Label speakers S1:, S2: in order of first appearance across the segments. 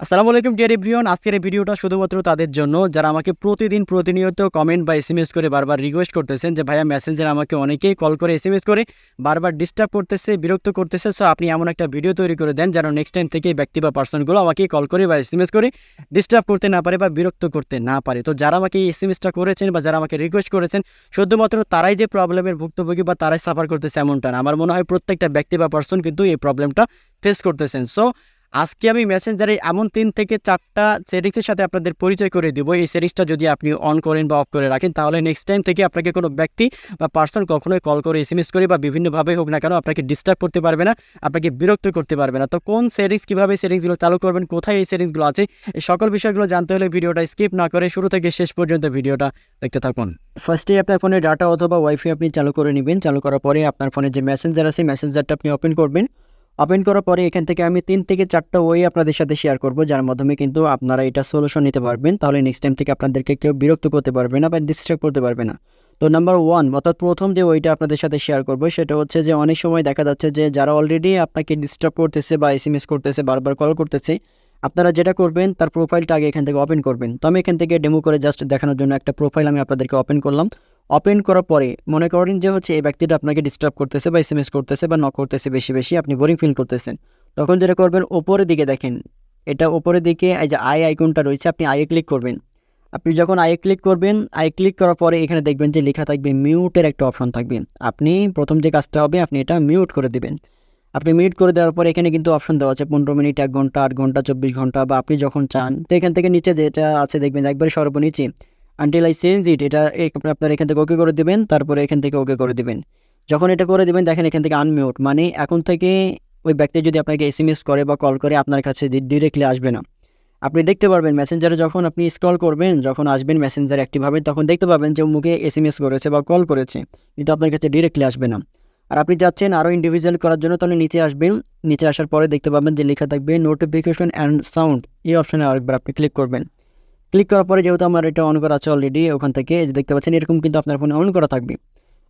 S1: আসসালামু আলাইকুম deer everyone. আজকের এই ভিডিওটা শুধুমাত্র তাদের জন্য যারা আমাকে প্রতিনিয়ত কমেন্ট বা এসএমএস করে বারবার রিকোয়েস্ট করতেছেন যে ভাইয়া মেসেঞ্জারে আমাকে অনেকেই কল করে এসএমএস করে বারবার ডিস্টার্ব করতেছে, বিরক্ত করতেছে। সো আপনি এমন একটা ভিডিও তৈরি করে দেন যেন নেক্সট টাইম থেকে ব্যক্তি বা পার্সনগুলো আমাকে কল করে বা এসএমএস করে ডিস্টার্ব করতে না পারে বা বিরক্ত করতে না পারে। তো যারা আমাকে এই এসএমএসটা করেছেন বা যারা আমাকে রিকোয়েস্ট করেছেন, শুধুমাত্র তারাই যে প্রবলেমের ভুক্তভোগী বা তারাই সাফার করতেছে এমনটা না। আমার মনে হয় প্রত্যেকটা ব্যক্তি বা পার্সন কিন্তু এই প্রবলেমটা ফেস করতেছেন। সো আজকে আমি মেসেঞ্জারে এমন ৩ থেকে ৪টা সেটিংসের সাথে আপনাদের পরিচয় করে দিব। এই সেটিংসটা যদি আপনি অন করেন বা অফ করে রাখেন, তাহলে নেক্সট টাইম থেকে আপনাকে কোনো ব্যক্তি বা পার্সন কখনোই কল করে এসএমএস করে বা বিভিন্নভাবে হোক না কেন আপনাকে ডিস্টার্ব করতে পারবে না, আপনাকে বিরক্ত করতে পারবে না। তো কোন সেটিংস, কীভাবে সেটিংসগুলো চালু করবেন, কোথায় এই সেটিংসগুলো আছে, এই সকল বিষয়গুলো জানতে হলে ভিডিওটা স্কিপ না করে শুরু থেকে শেষ পর্যন্ত ভিডিওটা দেখতে থাকুন। ফার্স্টেই আপনার ফোনে ডাটা অথবা ওয়াইফাই আপনি চালু করে নেবেন। চালু করার পরে আপনার ফোনে যে মেসেঞ্জার আছে, মেসেঞ্জারটা আপনি ওপেন করবেন। ওপেন করার পরে এখান থেকে আমি ৩ থেকে ৪টা ওয়ে আপনাদের সাথে শেয়ার করব, যার মাধ্যমে কিন্তু আপনারা এটা সলিউশন নিতে পারবেন। তাহলে নেক্সট টাইম থেকে আপনাদেরকে কেউ বিরক্ত করতে পারবে না বা ডিস্টার্ব করতে পারবে না। তো নাম্বার 1 অর্থাৎ প্রথম যে ওইটা আপনাদের সাথে শেয়ার করব সেটা হচ্ছে যে অনেক সময় দেখা যাচ্ছে যে যারা অলরেডি আপনাকে ডিস্টার্ব করতেছে বা এসএমএস করতেছে, বারবার কল করতেছে, আপনারা যেটা করবেন তার প্রোফাইলটা আগে এখান থেকে ওপেন করবেন। তো আমি এখান থেকে ডেমো করে জাস্ট দেখানোর জন্য একটা প্রোফাইল আমি আপনাদেরকে ওপেন করলাম। ওপেন করার পরে মনে করেন যে হচ্ছে এই ব্যক্তিটা আপনাকে ডিস্টার্ব করতেছে বা এসএমএস করতেছে বা নক করতেছে বেশি, আপনি বোরিং ফিল করতেছেন। তখন যেটা করবেন, ওপরের দিকে দেখেন, এটা ওপরের দিকে এই যে আইকনটা রয়েছে, আপনি আইয়ে ক্লিক করবেন। আপনি যখন আইয়ে ক্লিক করবেন, আইয়ে ক্লিক করার পরে এখানে দেখবেন যে লেখা থাকবে মিউটের একটা অপশন থাকবে। আপনি প্রথম যে কাজটা হবে, আপনি এটা মিউট করে দিবেন। আপনি মিউট করে দেওয়ার পরে এখানে কিন্তু অপশন দেওয়া আছে 15 মিনিট, 1 ঘন্টা, 8 ঘন্টা, 24 ঘন্টা বা আপনি যখন চান। তো এখান থেকে নিচে যেটা আছে দেখবেন একবারে সর্বনিচে আনটিল আই চেঞ্জ ইট, এটা আপনার এখান থেকে ওকে করে দিবেন। তারপরে এখান থেকে ওকে করে দিবেন। যখন এটা করে দিবেন দেখেন এখান থেকে আনমিউট, মানে এখন থেকে ওই ব্যক্তি যদি আপনাকে এসএমএস করে বা কল করে আপনার কাছে ডিরেক্টলি আসবে না। আপনি দেখতে পারবেন মেসেঞ্জারে যখন আপনি স্ক্রল করবেন, যখন আসবেন মেসেঞ্জার অ্যাক্টিভ হবে, তখন দেখতে পাবেন যে মুখে এসএমএস করেছে বা কল করেছে, কিন্তু আপনার কাছে ডিরেক্টলি আসবে না। আর আপনি যাচ্ছেন আরও ইন্ডিভিজুয়াল করার জন্য, তাহলে নিচে আসবেন। নিচে আসার পরে দেখতে পাবেন যে লেখা থাকবে নোটিফিকেশন অ্যান্ড সাউন্ড, এই অপশনে আরেকবার আপনি ক্লিক করবেন। ক্লিক করার পরে যেহেতু আমার এটা অন করা আছে অলরেডি, ওখান থেকে যে দেখতে পাচ্ছেন এরকম কিন্তু আপনার ফোনে অন করা থাকবে।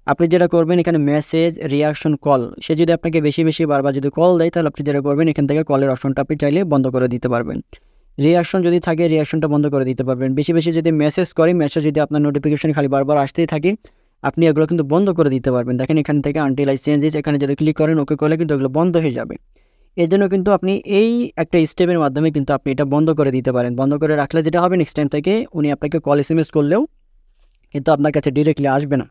S1: আপনি যেটা করবেন এখানে মেসেজ রিয়াকশন কল, সে যদি আপনাকে বেশি বারবার যদি কল দেয়, তাহলে আপনি যেটা করবেন এখান থেকে কলের অপশনটা আপনি চাইলে বন্ধ করে দিতে পারবেন। রিয়াকশন যদি থাকে, রিয়াকশনটা বন্ধ করে দিতে পারবেন। বেশি যদি মেসেজ করে, মেসেজ যদি আপনার নোটিফিকেশন খালি বারবার আসতেই থাকে, আপনি এগুলো কিন্তু বন্ধ করে দিতে পারবেন। দেখেন এখান থেকে আনটিল আই চেঞ্জ ইট, এখানে যদি ক্লিক করেন ওকে করলে কিন্তু এগুলো বন্ধ হয়ে যাবে। এর জন্য কিন্তু আপনি এই একটা স্টেপের মাধ্যমে কিন্তু আপনি এটা বন্ধ করে দিতে পারেন। বন্ধ করে রাখলে যেটা হবে, নেক্সট টাইম থেকে উনি আপনাকে কল এসএমএস করলেও কিন্তু আপনার কাছে ডিরেক্টলি আসবে না।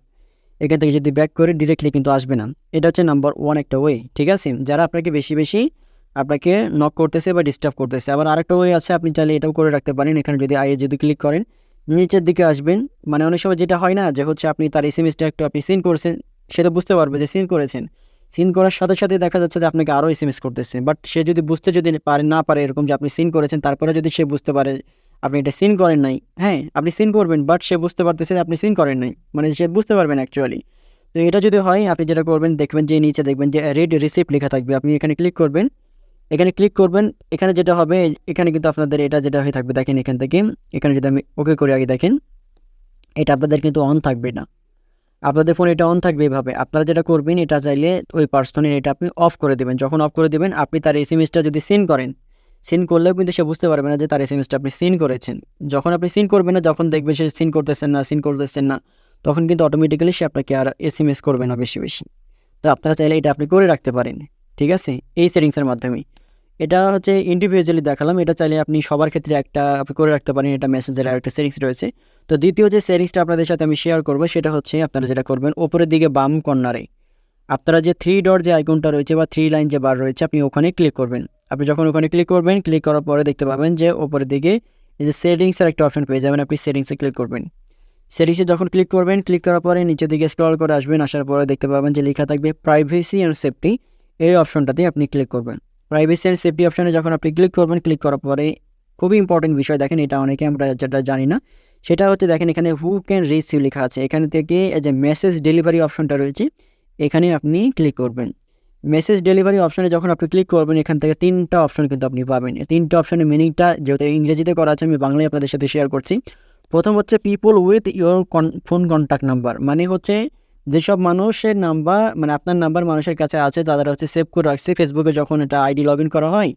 S1: এখান থেকে যদি ব্যাক করে ডিরেক্টলি কিন্তু আসবে না। এটা হচ্ছে নাম্বার 1 একটা ওয়ে, ঠিক আছে, যারা আপনাকে বেশি আপনাকে নক করতেছে বা ডিস্টার্ব করতেছে। আবার আরেকটা ওয়ে আছে, আপনি চাইলে এটাও করে রাখতে পারেন। এখানে যদি আইয়ে যদি ক্লিক করেন, নিচের দিকে আসবেন, মানে অনেক সময় যেটা হয় না যে হচ্ছে আপনি তার এসএমএসটা একটু আপনি সিন করছেন, সেটা বুঝতে পারবে যে সিন করেছেন। সিন করার সাথে দেখা যাচ্ছে যে আপনাকে আরও এসএমএস করতেছে, বাট সে যদি বুঝতে যদি না পারে এরকম যে আপনি সিন করেছেন, তারপরে যদি সে বুঝতে পারে আপনি এটা সিন করেন নাই, হ্যাঁ আপনি সিন করবেন, বাট সে বুঝতে পারতেছে যে আপনি সিন করেন নাই, মানে সে বুঝতে পারবেন অ্যাকচুয়ালি। তো এটা যদি হয়, আপনি যেটা করবেন দেখবেন যে নিচে দেখবেন যে রেড রিসিপ্ট লেখা থাকবে, আপনি এখানে ক্লিক করবেন। এখানে ক্লিক করবেন, এখানে যেটা হবে এখানে কিন্তু আপনাদের এটা যেটা হয়ে থাকবে, দেখেন এখান থেকে এখানে যদি আমি ওকে করে আগে দেখেন, এটা আপনাদের কিন্তু অন থাকবে না। আপনাদের ফোন এটা অন থাকবে এভাবে। আপনারা যেটা করবেন, এটা চাইলে ওই পার্সনের এটা আপনি অফ করে দেবেন। যখন অফ করে দেবেন, আপনি তার এসএমএসটা যদি সিন করেন, সিন করলেও কিন্তু সে বুঝতে পারবে না যে তার এসএমএসটা আপনি সিন করেছেন। যখন আপনি সিন করবেন না, যখন দেখবেন সে সিন করতেছেন না, তখন কিন্তু অটোমেটিক্যালি সে আপনাকে আর এসএমএস করবে না বেশি। তো আপনারা চাইলে এটা আপনি করে রাখতে পারেন, ঠিক আছে, এই সেটিংসের মাধ্যমে। এটা হচ্ছে ইন্ডিভিজুয়ালি দেখালাম, এটা চাইলে আপনি সবার ক্ষেত্রে একটা আপনি করে রাখতে পারেন। এটা মেসেঞ্জারে আরেকটা সেটিংস রয়েছে। তো দ্বিতীয় যে সেটিংসটা আপনাদের সাথে আমি শেয়ার করব, সেটা হচ্ছে আপনারা যেটা করবেন, ওপরের দিকে বাম কর্নারে আপনারা যে 3 ডট যে আইকনটা রয়েছে বা 3 লাইন যে বার রয়েছে, আপনি ওখানে ক্লিক করবেন। আপনি যখন ওখানে ক্লিক করবেন, ক্লিক করার পরে দেখতে পাবেন যে ওপরের দিকে এই যে সেটিংসের একটা অপশন পেয়ে যাবেন। আপনি সেটিংসে ক্লিক করবেন। সেটিংসে যখন ক্লিক করবেন, ক্লিক করার পরে নিচের দিকে স্ক্রল করে আসবেন। আসার পরে দেখতে পাবেন যে লেখা থাকবে প্রাইভেসি অ্যান্ড সেফটি, এই অপশনটাতে আপনি ক্লিক করবেন। প্রাইভেসি অ্যান্ড সেফটি অপশনে যখন আপনি ক্লিক করবেন, ক্লিক করার পরে খুবই ইম্পর্টেন্ট বিষয় দেখেন, এটা অনেকে আমরা যেটা জানি না, সেটা হচ্ছে দেখেন এখানে হু ক্যান রিচ ইউ লেখা আছে। এখান থেকে এই যে মেসেজ ডেলিভারি অপশনটা রয়েছে, এখানে আপনি ক্লিক করবেন। মেসেজ ডেলিভারি অপশনে যখন আপনি ক্লিক করবেন, এখান থেকে 3টা অপশন কিন্তু আপনি পাবেন। এই 3টা অপশনের মিনিংটা যেহেতু ইংরেজিতে করা আছে, আমি বাংলায় আপনাদের সাথে শেয়ার করছি। প্রথম হচ্ছে people with your phone contact number, মানে হচ্ছে যেসব মানুষের নাম্বার, মানে আপনার নাম্বার মানুষের কাছে আছে, তারা হচ্ছে সেভ করে রাখছে। ফেসবুকে যখন এটা আইডি লগ ইন করা হয়,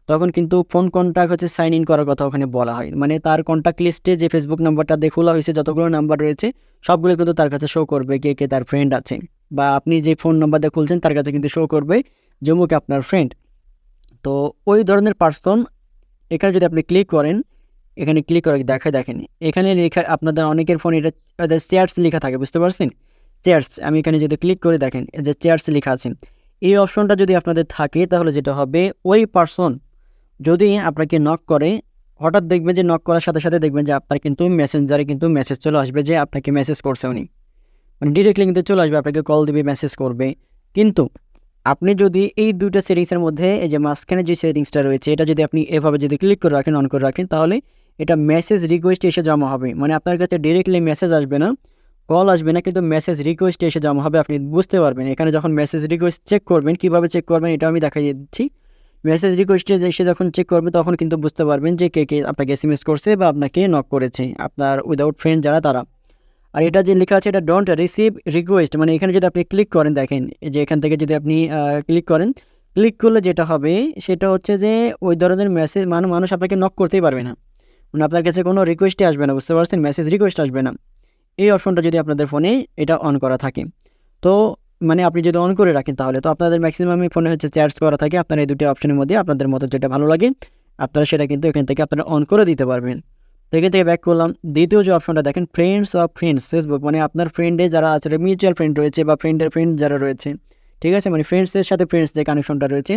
S1: তখন কিন্তু ফোন কন্ট্যাক্ট হচ্ছে সাইন ইন করার কথা ওখানে বলা হয়, মানে তার কন্ট্যাক্ট লিস্টে যে ফেসবুক নাম্বারটা দিয়ে খোলা হয়েছে যতগুলো নাম্বার রয়েছে সবগুলো কিন্তু তার কাছে শো করবে কে কে তার ফ্রেন্ড আছে, বা আপনি যে ফোন নাম্বার দিয়ে খুলছেন তার কাছে কিন্তু শো করবে যে অমুকে আপনার ফ্রেন্ড। তো ওই ধরনের পার্সন এখানে যদি আপনি ক্লিক করেন, এখানে ক্লিক করে দেখেন এখানে লেখা আপনাদের অনেকের ফোনে এটা চেয়ার্স লেখা থাকে, বুঝতে পারছেন? চেয়ার্স, আমি এখানে যদি ক্লিক করে দেখেন যে চেয়ার্স লেখা আছে, এই অপশনটা যদি আপনাদের থাকে তাহলে যেটা হবে ওই পার্সন যদি আপনাকে নক করে, হঠাৎ দেখবেন যে নক করার সাথে সাথে দেখবেন যে আপনার কিন্তু মেসেঞ্জারে কিন্তু মেসেজ চলে আসবে যে আপনাকে মেসেজ করছে উনি, মানে ডিরেক্টলি কিন্তু চলে আসবে, আপনাকে কল দিবে, মেসেজ করবে। কিন্তু আপনি যদি এই দুইটা সেটিংসের মধ্যে এই যে মাঝখানে যে সেটিংসটা রয়েছে এটা যদি আপনি এভাবে যদি ক্লিক করে রাখেন, অন করে রাখেন, তাহলে এটা মেসেজ রিকোয়েস্ট এসে জমা হবে, মানে আপনার কাছে ডিরেক্টলি মেসেজ আসবে না, কল আসবে না, কিন্তু মেসেজ রিকোয়েস্ট এসে জমা হবে, আপনি বুঝতে পারবেন। এখানে যখন মেসেজ রিকোয়েস্ট চেক করবেন, কীভাবে চেক করবেন এটা আমি দেখাই দিচ্ছি। মেসেজ রিকোয়েস্টে এসে যখন চেক করবে তখন কিন্তু বুঝতে পারবেন যে কে কে আপনাকে এসএমএস করছে বা আপনাকে নক করেছে, আপনার উইদাউট ফ্রেন্ড যারা তারা। আর এটা যে লেখা আছে এটা ডোন্ট রিসিভ রিকোয়েস্ট, মানে এখানে যদি আপনি ক্লিক করেন, দেখেন এই যে এখান থেকে যদি আপনি ক্লিক করেন, ক্লিক করলে যেটা হবে সেটা হচ্ছে যে ওই ধরনের মেসেজ মানুষ আপনাকে নক করতেই পারবে না, মানে আপনার কাছে কোনো রিকোয়েস্টই আসবে না, বুঝতে পারছেন? মেসেজ রিকোয়েস্ট আসবে না। এই অপশনটা যদি আপনাদের ফোনে এটা অন করা থাকে, তো মানে আপনি যদি অন করে রাখেন তাহলে তো আপনাদের ম্যাক্সিমামই ফোনে হচ্ছে চার্জ করা থাকে, আপনার এই দুটি অপশনের মধ্যে আপনাদের মতো যেটা ভালো লাগে আপনারা সেটা কিন্তু এখান থেকে আপনারা অন করে দিতে পারবেন। তো এখান থেকে ব্যাক করলাম, দ্বিতীয় যে অপশনটা দেখেন ফ্রেন্ডস অফ ফ্রেন্ডস ফেসবুক, মানে আপনার ফ্রেন্ডে যারা আছে, মিউচুয়াল ফ্রেন্ড রয়েছে বা ফ্রেন্ডের ফ্রেন্ড যারা রয়েছে, ঠিক আছে, মানে ফ্রেন্ডসের সাথে ফ্রেন্ডস যে কানেকশনটা রয়েছে,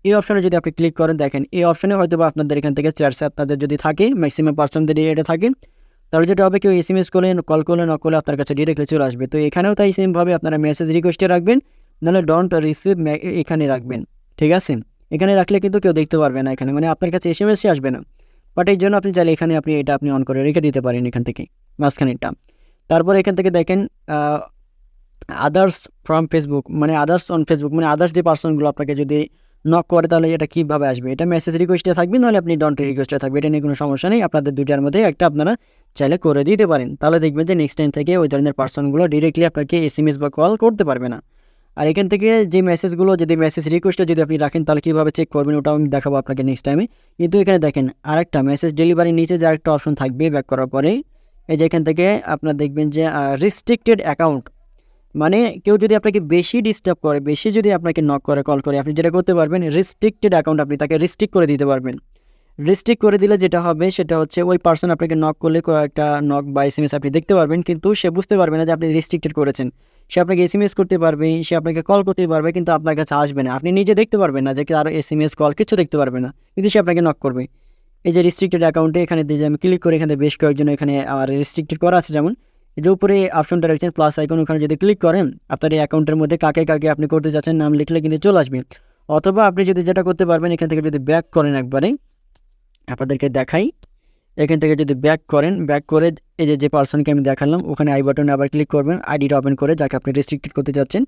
S1: এই অপশনে যদি আপনি ক্লিক করেন, দেখেন এই অপশনে হয়তো বা আপনাদের এখান থেকে চার্জ আপনাদের যদি থাকে, ম্যাক্সিমাম পার্সনদের এটা থাকে, তাহলে যেটা হবে কেউ এসএমএস করলে, কল করলে, নক করলে আপনার কাছে ডিরেক্টলি চলে আসবে। তো এখানেও তাই সেমভাবে আপনারা মেসেজ রিকোয়েস্টে রাখবেন, নাহলে ডোন্ট রিসিভ এখানে রাখবেন, ঠিক আছে? এখানে রাখলে কিন্তু কেউ দেখতে পারবে না, এখানে মানে আপনার কাছে এসএমএসই আসবে না। বাট এই জন্য আপনি চাইলে এখানে এটা আপনি অন করে রেখে দিতে পারেন এখান থেকে মাঝখানেরটা। তারপরে এখান থেকে দেখেন আদার্স ফ্রম ফেসবুক, মানে আদার্স অন ফেসবুক, মানে আদার্স যে পার্সনগুলো আপনাকে যদি নক করে তাহলে এটা কীভাবে আসবে, এটা মেসেজ রিকোয়েস্টে থাকবে, নাহলে আপনি ডন্ট রিকোয়েস্টে থাকবে, এটা নিয়ে কোনো সমস্যা নেই, আপনাদের দুইটার মধ্যে একটা আপনারা চাইলে করে দিতে পারেন। তাহলে দেখবেন যে নেক্সট টাইম থেকে ওই ধরনের পার্সনগুলো ডিরেক্টলি আপনাকে এসএমএস বা কল করতে পারবে না। আর এখান থেকে যে মেসেজগুলো যদি মেসেজ রিকোয়েস্টে যদি আপনি রাখেন তাহলে কীভাবে চেক করবেন ওটাও আমি দেখাবো আপনাকে নেক্সট টাইমে। কিন্তু এখানে দেখেন আরেকটা মেসেজ ডেলিভারির নিচে যে আরেকটা অপশন থাকবে ব্যাক করার পরে, এই যে এখান থেকে আপনার দেখবেন যে রেস্ট্রিক্টেড অ্যাকাউন্ট, মানে কেউ যদি আপনাকে বেশি ডিস্টার্ব করে, বেশি যদি আপনাকে নক করে, কল করে, আপনি যেটা করতে পারবেন রেস্ট্রিক্টেড অ্যাকাউন্ট আপনি তাকে রেস্ট্রিক্ট করে দিতে পারবেন। রেস্ট্রিক্ট করে দিলে যেটা হবে সেটা হচ্ছে ওই পার্সন আপনাকে নক করলে কয়েকটা নক বা এসএমএস আপনি দেখতে পারবেন, কিন্তু সে বুঝতে পারবে না যে আপনি রেস্ট্রিক্টেড করেছেন। সে আপনাকে এসএমএস করতে পারবে, সে আপনাকে কল করতে পারবে, কিন্তু আপনার কাছে আসবে না, আপনি নিজে দেখতে পারবেন না যে আরও এসএমএস কল কিছু দেখতে পারবে না, কিন্তু সে আপনাকে নক করবে। এই যে রেস্ট্রিক্টেড অ্যাকাউন্টে এখানে দিয়ে আমি ক্লিক করে এখানে বেশ কয়েকজন এখানে আমার রেস্ট্রিক্টেড করা আছে, যেমন এই যে উপরে অপশনটা রয়েছেন প্লাস আইকন, ওখানে যদি ক্লিক করেন আপনার এই অ্যাকাউন্টের মধ্যে কাকে কাকে আপনি করতে চাচ্ছেন নাম লিখলে কিন্তু চলে আসবে। অথবা আপনি যদি যেটা করতে পারবেন এখান থেকে যদি ব্যাক করেন, একবারে আপনাদেরকে দেখাই, এখান থেকে যদি ব্যাক করেন, ব্যাক করে এই যে পার্সনকে আমি দেখালাম ওখানে আই বাটনে আবার ক্লিক করবেন, আইডিটা ওপেন করে যাকে আপনি রেস্ট্রিক্টেড করতে চাচ্ছেন,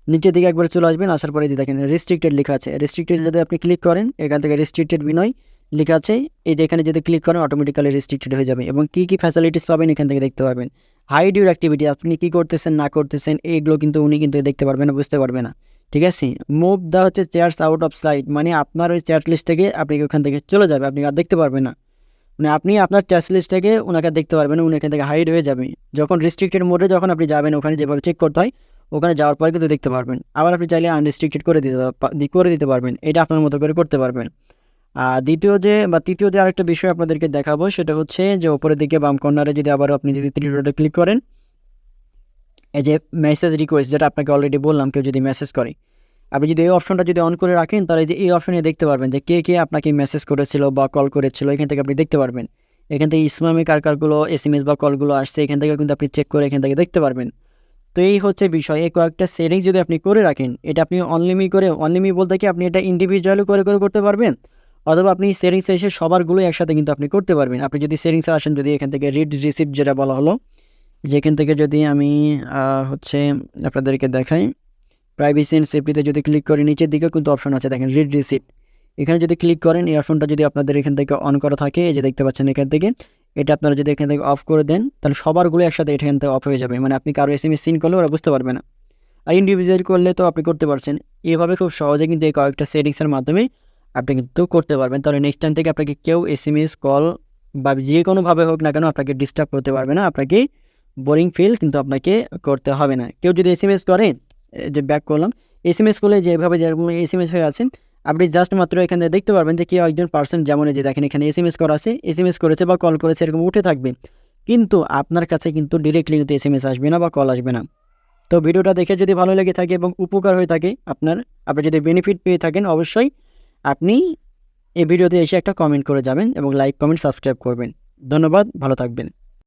S1: নিচের দিকে একবার চলে আসবেন, আসার পরে দেখেন রেস্ট্রিক্টেড লেখা আছে, রেস্ট্রিক্টেড যদি আপনি ক্লিক করেন এখান থেকে রেস্ট্রিক্টেড বিনয় লেখা আছে, এই যে এখানে যদি ক্লিক করেন অটোমেটিক্যালি রেস্ট্রিক্টেড হয়ে যাবে এবং কী কী ফ্যাসিলিটিস পাবেন এখান থেকে দেখতে পারবেন। হাইড ইউর অ্যাক্টিভিটি, আপনি কী করতেছেন না করতেছেন এইগুলো কিন্তু উনি কিন্তু দেখতে পারবে না, বুঝতে পারবে না, ঠিক আছে? মুভ দা হচ্ছে চেয়ার্স আউট অফ সাইট, মানে আপনার ওই চ্যাট লিস্ট থেকে আপনি ওখান থেকে চলে যাবে, আপনি আর দেখতে পারবেন না, মানে আপনি আপনার চ্যাট লিস্ট থেকে ওনাকে দেখতে পারবেন, উনি এখান থেকে হাইড হয়ে যাবে। যখন রেস্ট্রিক্টেড মোডে যখন আপনি যাবেন ওখানে যেভাবে চেক করতে হয় ওখানে যাওয়ার পরে কিন্তু দেখতে পারবেন, আবার আপনি চাইলে আনরেস্ট্রিক্টেড করে দিতে পারবেন, এটা আপনার মতো করে করতে পারবেন। আর তৃতীয় যে আরেকটা বিষয় আপনাদেরকে দেখাবো সেটা হচ্ছে যে উপরের দিকে বাম কর্নারে যদি আবারও আপনি যদি থ্রি ডটে ক্লিক করেন, এই যে মেসেজ রিকোয়েস্ট যেটা আপনাকে অলরেডি বললাম, কেউ যদি মেসেজ করে আপনি যদি এই অপশনটা যদি অন করে রাখেন তাহলে যে এই অপশনে দেখতে পারবেন যে কে কে আপনাকে মেসেজ করেছিল বা কল করেছিল, এখান থেকে আপনি দেখতে পারবেন। এখান থেকে ইসলামিক কারকারগুলো এসএমএস বা কলগুলো আসছে এখান থেকে কিন্তু আপনি চেক করে এখান থেকে দেখতে পারবেন। তো এই হচ্ছে বিষয়, এই কয়েকটা সেটিংস যদি আপনি করে রাখেন এটা আপনি অনলিমি বলতে কি আপনি এটা ইন্ডিভিজুয়ালি করে করতে পারবেন, অথবা আপনি সেটিংসে এসে সবারগুলো একসাথে কিন্তু আপনি করতে পারবেন। আপনি যদি সেটিংসে আসেন, যদি এখান থেকে রিড রিসিপ্ট যেটা বলা হলো, যেখান থেকে যদি আমি হচ্ছে আপনাদেরকে দেখাই প্রাইভেসি অ্যান্ড সেফটিতে যদি ক্লিক করি নিচের দিকে কিন্তু অপশন আছে দেখেন রিড রিসিপ্ট, এখানে যদি ক্লিক করেন এই অপশনটা যদি আপনাদের এখান থেকে অন করা থাকে, এই যে দেখতে পাচ্ছেন এখান থেকে, এটা আপনারা যদি এখান থেকে অফ করে দেন তাহলে সবারগুলো একসাথে এখান থেকে অফ হয়ে যাবে, মানে আপনি কারো এসএমএস সিন করলে ওরা বুঝতে পারবে না। আর ইন্ডিভিজুয়াল করলে তো আপনি করতে পারছেন, এভাবে খুব সহজে কিন্তু এই কয়েকটা সেটিংসের মাধ্যমে আপনি কিন্তু করতে পারবেন। তাহলে নেক্সট টাইম থেকে আপনাকে কেউ এসএমএস, কল বা যে কোনোভাবে হোক না কেন আপনাকে ডিস্টার্ব করতে পারবে না। আপনাকে বোরিং ফিল কিন্তু আপনাকে করতে হবে না। কেউ যদি এসএমএস করে, যে ব্যাক করলাম, এসএমএস করলে যেভাবে যেরকম এসএমএস হয়ে আছেন, আপনি জাস্ট মাত্র এখানে দেখতে পারবেন যে কেউ একজন পার্সন, যেমন এই যে দেখেন এখানে এসএমএস করা আছে, এসএমএস করেছে বা কল করেছে এরকম উঠে থাকবে, কিন্তু আপনার কাছে কিন্তু ডিরেক্টলি কিন্তু এসএমএস আসবে না বা কল আসবে না। তো ভিডিওটা দেখে যদি ভালো লেগে থাকে এবং উপকার হয়ে থাকে আপনি যদি বেনিফিট পেয়ে থাকেন, অবশ্যই আপনি এই ভিডিওতে এসে একটা কমেন্ট করে যাবেন এবং লাইক, কমেন্ট, সাবস্ক্রাইব করবেন। ধন্যবাদ, ভালো থাকবেন।